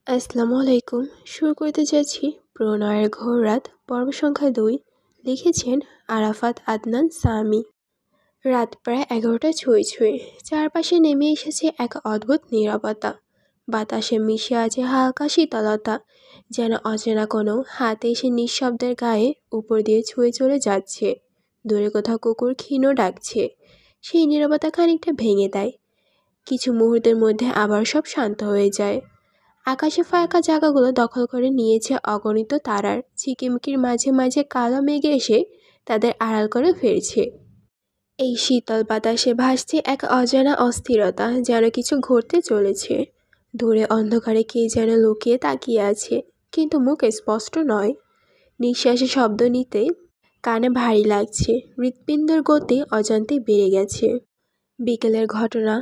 আসসালামু আলাইকুম। শুরু করতে যাচ্ছি প্রণয়ের ঘোর রাত পর্ব সংখ্যা ২। লিখেছেন আরাফাত আদনান সামি। রাত প্রায় ১১টা ছুঁই ছুঁই। চারপাশে নেমে এসেছে এক অদ্ভুত নীরবতা। বাতাসে মিশে আছে হালকা শীতলতা, যেন অচেনা কোনো হাত এসে নিঃশব্দের গায়ে উপর দিয়ে ছুঁয়ে চলে যাচ্ছে। দূরে কোথাও কুকুর ক্ষীণ ডাকছে। সেই নীরবতা খানিকটা ভেঙে দেয়। কিছু মুহূর্তের মধ্যে আবার সব শান্ত হয়ে যায়। আকাশে ফাঁকা জায়গাগুলো দখল করে নিয়েছে অগণিত তারার ঝিকিমিকির মাঝে মাঝে কালো মেঘে এসে তাদের আড়াল করে ফিরছে। এই শীতল বাতাসে ভাসছে এক অজানা অস্থিরতা, যেন কিছু ঘটতে চলেছে। দূরে অন্ধকারে কে যেন লুকিয়ে তাকিয়ে আছে, কিন্তু মুখ স্পষ্ট নয়। নিঃশ্বাসে শব্দ নিতে কানে ভারী লাগছে। হৃৎপিণ্ডের গতি অজান্তে বেড়ে গেছে। বিকেলের ঘটনা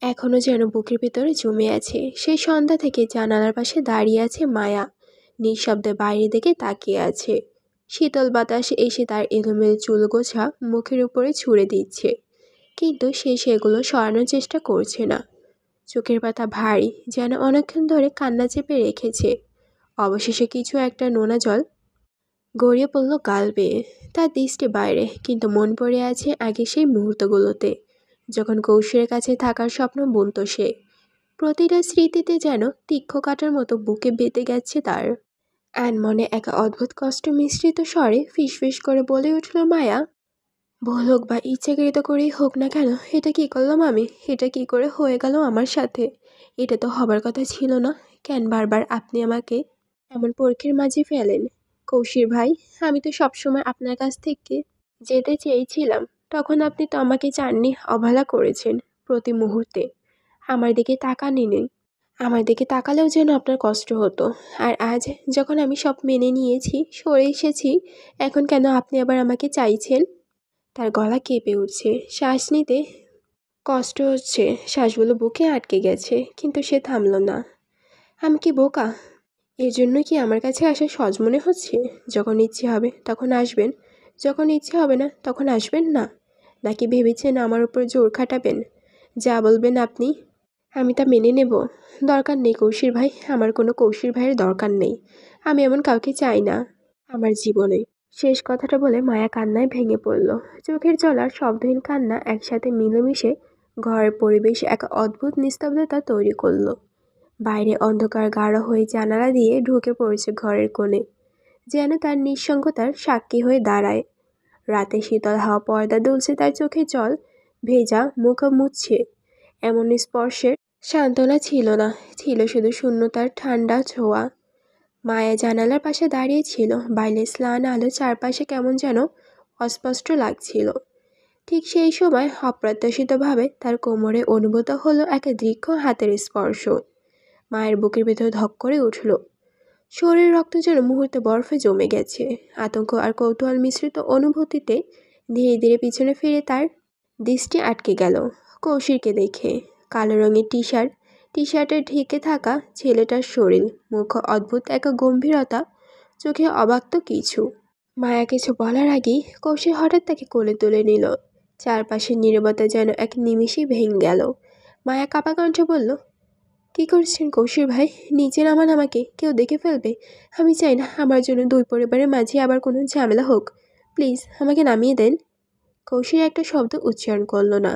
এখনও যেন বুকের ভিতরে জমে আছে। সেই সন্ধ্যা থেকে জানালার পাশে দাঁড়িয়ে আছে মায়া, নিঃশব্দে বাইরের দিকে তাকিয়ে আছে। শীতল বাতাস এসে তার এলোমেলো চুলগোছা মুখের উপরে ছুঁড়ে দিচ্ছে, কিন্তু সে সেগুলো সরানোর চেষ্টা করছে না। চোখের পাতা ভারী, যেন অনেকক্ষণ ধরে কান্না চেপে রেখেছে। অবশেষে কিছু একটা নোনা জল গড়িয়ে পড়ল গাল বেয়ে। তার দৃষ্টি বাইরে, কিন্তু মন পড়ে আছে আগে সেই মুহূর্তগুলোতে, যখন কৌশলের কাছে থাকার স্বপ্ন বুনত সে। প্রতিটা স্মৃতিতে যেন তীক্ষ্ণ কাটার মতো বুকে বেঁধে গেছে তার। মনে এক অদ্ভুত কষ্ট মিশ্রিত স্বরে ফিসফিস করে বলে উঠল মায়া, ভুল হোক বা ইচ্ছাকৃত করেই হোক না কেন, এটা কি করলাম আমি? এটা কি করে হয়ে গেল আমার সাথে? এটা তো হবার কথা ছিল না। কেন বারবার আপনি আমাকে এমন পরীক্ষার মাঝে ফেলেন? কৌশির ভাই, আমি তো সবসময় আপনার কাছ থেকে যেতে চেয়েছিলাম। তখন আপনি তো আমাকে চাননি, অবহেলা করেছেন প্রতি মুহূর্তে। আমার দিকে তাকাননি। আমার দিকে তাকালেও যেন আপনার কষ্ট হতো। আর আজ যখন আমি সব মেনে নিয়েছি, সরে এসেছি, এখন কেন আপনি আবার আমাকে চাইছেন? তার গলা কেঁপে উঠছে, শ্বাস নিতে কষ্ট হচ্ছে, শ্বাসগুলো বুকে আটকে গেছে, কিন্তু সে থামল না। আমি কি বোকা? এর জন্য কি আমার কাছে আসা সহজ মনে হচ্ছে? যখন ইচ্ছে হবে তখন আসবেন, যখন ইচ্ছে হবে না তখন আসবেন না? নাকি ভেবেছেন আমার উপর জোর খাটাবেন? যা বলবেন আপনি আমি তা মেনে নেব? দরকার নেই কৌশির ভাই, আমার কোনো কৌশির ভাইয়ের দরকার নেই। আমি এমন কাউকে চাই না আমার জীবনে। শেষ কথাটা বলে মায়া কান্নায় ভেঙে পড়ল। চোখের জল আর শব্দহীন কান্না একসাথে মিলেমিশে ঘরের পরিবেশ এক অদ্ভুত নিস্তব্ধতা তৈরি করলো। বাইরে অন্ধকার গাঢ় হয়ে জানালা দিয়ে ঢুকে পড়েছে ঘরের কোণে, যেন তার নিঃসঙ্গতার সাক্ষী হয়ে দাঁড়ায়। রাতে শীতল হাওয়া পর্দা দুলছে তার চোখে, জল ভেজা মুখ মুছছে। এমন স্পর্শের সান্ত্বনা ছিল না, ছিল শুধু শূন্যতার ঠান্ডা ছোঁয়া। মায়া জানালার পাশে দাঁড়িয়ে ছিল। বাইরে স্নান আলো চারপাশে কেমন যেন অস্পষ্ট লাগছিল। ঠিক সেই সময় অপ্রত্যাশিতভাবে তার কোমরে অনুভূত হলো এক দীর্ঘ হাতের স্পর্শ। মায়ের বুকের ভেতর ধক করে উঠল। শরীর রক্ত যেন মুহূর্তে বরফে জমে গেছে। আতঙ্ক আর কৌতূহল মিশ্রিত অনুভূতিতে ধীরে ধীরে পিছনে ফিরে তার দৃষ্টি আটকে গেল কৌশিরকে দেখে। কালো রঙের টি শার্টে ঢেকে থাকা ছেলেটার শরীর, মুখ অদ্ভুত এক গম্ভীরতা, চোখে অবাক্ত কিছু। মায়া কিছু বলার আগেই কৌশির হঠাৎ তাকে কোলে তুলে নিল। চারপাশের নীরবতা যেন এক নিমিষেই ভেঙে গেল। মায়া কাঁপা কণ্ঠে বলল, কি করছেন কৌশির ভাই? নিচে নামান, আমাকে কেউ দেখে ফেলবে। আমি চাই না আমার জন্য দুই পরিবারের মাঝে আবার কোনো ঝামেলা হোক। প্লিজ আমাকে নামিয়ে দেন। কৌশির একটা শব্দ উচ্চারণ করল না।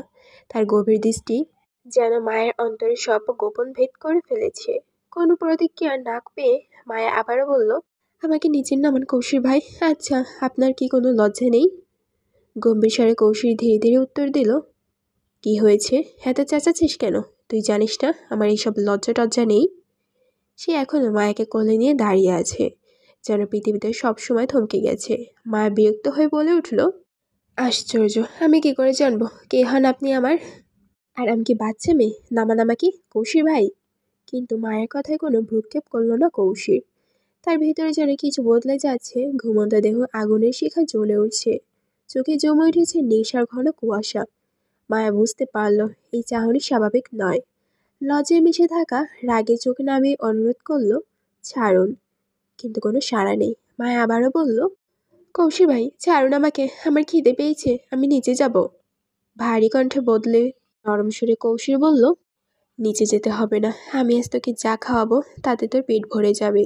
তার গভীর দৃষ্টি যেন মায়ের অন্তরে সব গোপন ভেদ করে ফেলেছে। কোনো প্রতিক্রিয়া না পেয়ে মায়া আবারও বলল, আমাকে নিচে নামান কৌশির ভাই। আচ্ছা, আপনার কি কোনো লজ্জা নেই? গম্ভীর স্বরে কৌশির ধীরে ধীরে উত্তর দিল, কি হয়েছে? এত চেঁচাচ্ছিস কেন? তুই জানিস না আমার এইসব লজ্জা টজ্জা নেই? সে এখনও মায়াকে কোলে নিয়ে দাঁড়িয়ে আছে, যেন পৃথিবীতে সব সময় থমকে গেছে। মায়া বিরক্ত হয়ে বলে উঠল, আশ্চর্য, আমি কি করে জানবো কে হন আপনি আমার? আর আমি কি বাচ্চা মেয়ে? নামান আমাকে কৌশির ভাই। কিন্তু মায়ের কথায় কোনো ভ্রুক্ষেপ করল না কৌশির। তার ভেতরে যেন কিছু বদলে যাচ্ছে। ঘুমন্ত দেহ আগুনের শিখা জ্বলে উঠছে। চোখে জমে উঠেছে নেশার ঘন কুয়াশা। মায়া বুঝতে পারল এই চাহনি স্বাভাবিক নয়। লজ্জায় মিশে থাকা রাগে চোখ নামিয়ে অনুরোধ করল, ছাড়ুন। কিন্তু কোনো সাড়া নেই। মায়া আবারও বলল, কৌশির ভাই ছাড়ুন আমাকে, আমার খিদে পেয়েছে, আমি নিচে যাব। ভারী কণ্ঠে বদলে নরম সুরে কৌশির বলল, নিচে যেতে হবে না, আমি আজ তোকে যা খাওয়াবো তাতে তোর পেট ভরে যাবে।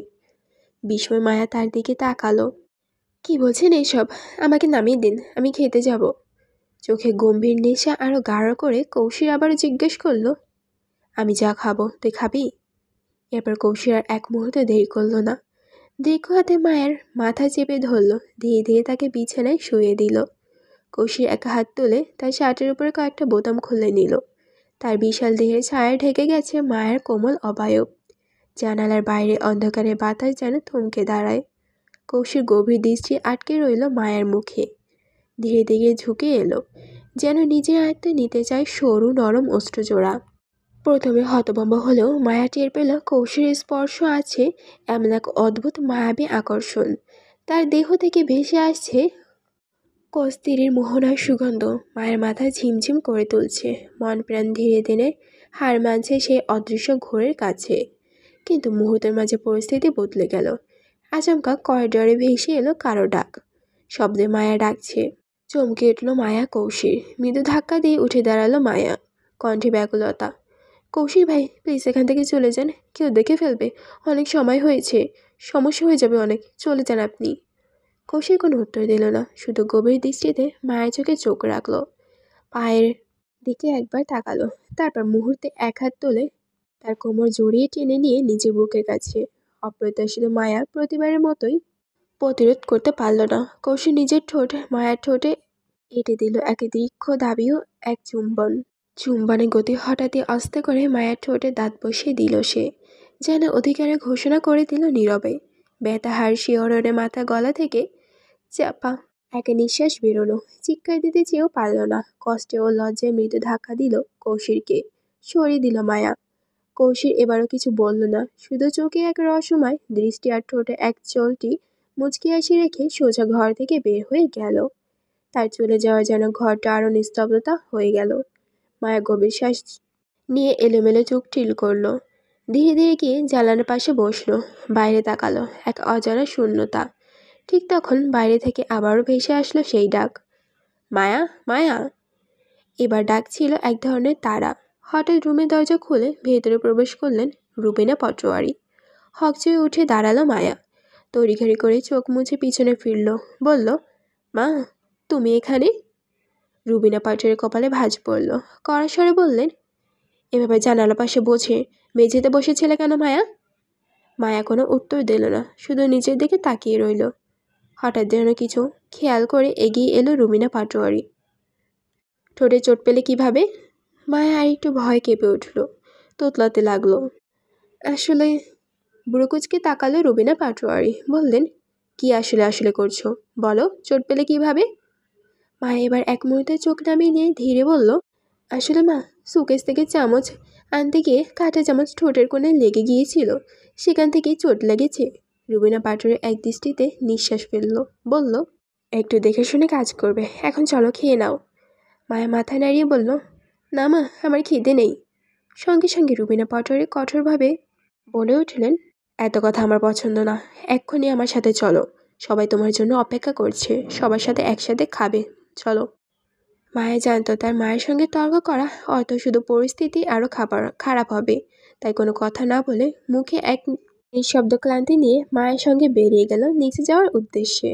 বিস্ময় মায়া তার দিকে তাকালো। কি বলছেন এইসব? আমাকে নামিয়ে দিন, আমি খেতে যাব। চোখে গম্ভীর নেশা আরও গাঢ় করে কৌশিক আবারও জিজ্ঞেস করলো, আমি যা খাবো তুই খাবি? এরপর কৌশিক আর এক মুহূর্তে দেরি করলো না। দীর্ঘ হাতে মায়ের মাথা চেপে ধরলো, ধীরে ধীরে তাকে বিছানায় শুয়ে দিল। কৌশিক এক হাত তুলে তার শার্টের উপরে কয়েকটা বোতাম খুলে নিল। তার বিশাল দেহের ছায়া ঢেকে গেছে মায়ের কোমল অবয়ব। জানালার বাইরে অন্ধকারে বাতাস যেন থমকে দাঁড়ায়। কৌশিক গভীর দৃষ্টি আটকে রইল মায়ের মুখে। ধীরে ধীরে ঝুঁকে এলো, যেন নিজের আয়ত্তে নিতে চায় সরু নরম অস্ত্রজোড়া। প্রথমে হতভম্ব হলেও মায়া টের পেল কৌশিকের স্পর্শ আছে এমন এক অদ্ভুত মায়াবী আকর্ষণ। তার দেহ থেকে ভেসে আসছে কস্তিরির মোহনার সুগন্ধ মায়ের মাথা ঝিমঝিম করে তুলছে। মন প্রাণ ধীরে ধীরে হার মানছে সেই অদৃশ্য ঘোরের কাছে। কিন্তু মুহূর্তের মাঝে পরিস্থিতি বদলে গেল। আচমকা করিডরে ভেসে এলো কারো ডাক। শব্দে মায়া ডাকছে। চমকে উঠল মায়া। কৌশিক মৃদু ধাক্কা দিয়ে উঠে দাঁড়ালো মায়া, কণ্ঠে ব্যাকুলতা। কৌশিক ভাই, প্লিজ এখান থেকে চলে যান, কেউ দেখে ফেলবে, অনেক সময় হয়েছে, সমস্যা হয়ে যাবে অনেক, চলে যান আপনি। কৌশিক কোনো উত্তর দিল না, শুধু গভীর দৃষ্টিতে মায়ের চোখে চোখ রাখলো। পায়ের দিকে একবার তাকালো, তারপর মুহূর্তে এক হাত তুলে তার কোমর জড়িয়ে টেনে নিয়ে নিজের বুকের কাছে। অপ্রত্যাশিত মায়া প্রতিবারের মতোই প্রতিরোধ করতে পারল না। কৌশিক নিজের ঠোঁট মায়ার ঠোঁটে এঁটে দিল এক দীর্ঘ দাবি ও এক চুম্বন। চুম্বনের গতি হঠাৎই আস্তে করে মায়ের ঠোঁটে দাঁত বসিয়ে দিল সে, যেন অধিকারের ঘোষণা করে দিল নীরবে। ব্যথাহার শিহরণে মাথা গলা থেকে চাপা এক নিঃশ্বাস বেরোলো। চিৎকার দিতে চেয়েও পারল না। কষ্টে ও লজ্জায় মৃদু ধাক্কা দিল কৌশিককে, সরিয়ে দিল মায়া। কৌশিক এবারও কিছু বলল না, শুধু চোখে এক রহস্যময় দৃষ্টি আর ঠোঁটে এক চলটি মুচকি হাসি রেখে সোজা ঘর থেকে বের হয়ে গেল। তার চলে যাওয়া যেন ঘরটা আরও নিস্তব্ধতা হয়ে গেল। মায়া গভীর শ্বাস নিয়ে এলোমেলো চোখ টিল করলো। ধীরে ধীরে গিয়ে জানালার পাশে বসলো। বাইরে তাকালো, এক অজানা শূন্যতা। ঠিক তখন বাইরে থেকে আবারও ভেসে আসলো সেই ডাক, মায়া, মায়া। এবার ডাক ছিল এক ধরনের তাড়া। হঠাৎ রুমের দরজা খুলে ভেতরে প্রবেশ করলেন রুবিনা পাটোয়ারি। হকচয়ে উঠে দাঁড়ালো মায়া, তড়িঘড়ি করে চোখ মুছে পিছনে ফিরল, বলল, মা, তুমি এখানে? রুবিনা পাটোয়ারির কপালে ভাঁজ পড়ল। কড়া স্বরে বললেন, এভাবে জানালা পাশে বসে মেঝেতে বসেছিলে কেন মায়া? মায়া কোনো উত্তর দিল না, শুধু নিচের দিকে তাকিয়ে রইল। হঠাৎ যেন কিছু খেয়াল করে এগিয়ে এলো রুবিনা পাটোয়ারি। ঠোঁটে চোট পেলে কিভাবে? মায়া আর একটু ভয় কেঁপে উঠল, তোতলাতে লাগলো। আসলে, বুড়োকুচকে তাকালো রুবিনা পাটোয়ারি, বললেন, কি আসলে আসলে করছো, বলো, চোট পেলে কিভাবে? মায়া এবার এক মুহূর্তে চোখ নামিয়ে নিয়ে ধীরে বলল, আসলে মা, সুকেস থেকে চামচ আনতে গিয়ে কাঁটা চামচ ঠোঁটের কোণে লেগে গিয়েছিল, সেখান থেকেই চোট লেগেছে। রুবিনা পাটোয়ারি এক দৃষ্টিতে নিঃশ্বাস ফেলল, বলল, একটু দেখে শুনে কাজ করবে, এখন চলো খেয়ে নাও। মায়া মাথা নাড়িয়ে বলল, না মা, আমার খিদে নেই। সঙ্গে সঙ্গে রুবিনা পাটোয়ারি কঠোরভাবে বলে উঠলেন, এত কথা আমার পছন্দ না, এক্ষুনি আমার সাথে চলো, সবাই তোমার জন্য অপেক্ষা করছে, সবার সাথে একসাথে খাবে, চলো। মায়া জানতো তার মায়ের সঙ্গে তর্ক করা অর্থ শুধু পরিস্থিতি আরও খারাপ হবে। তাই কোনো কথা না বলে মুখে এক নিঃশব্দ ক্লান্তি নিয়ে মায়ের সঙ্গে বেরিয়ে গেল নিচে যাওয়ার উদ্দেশ্যে।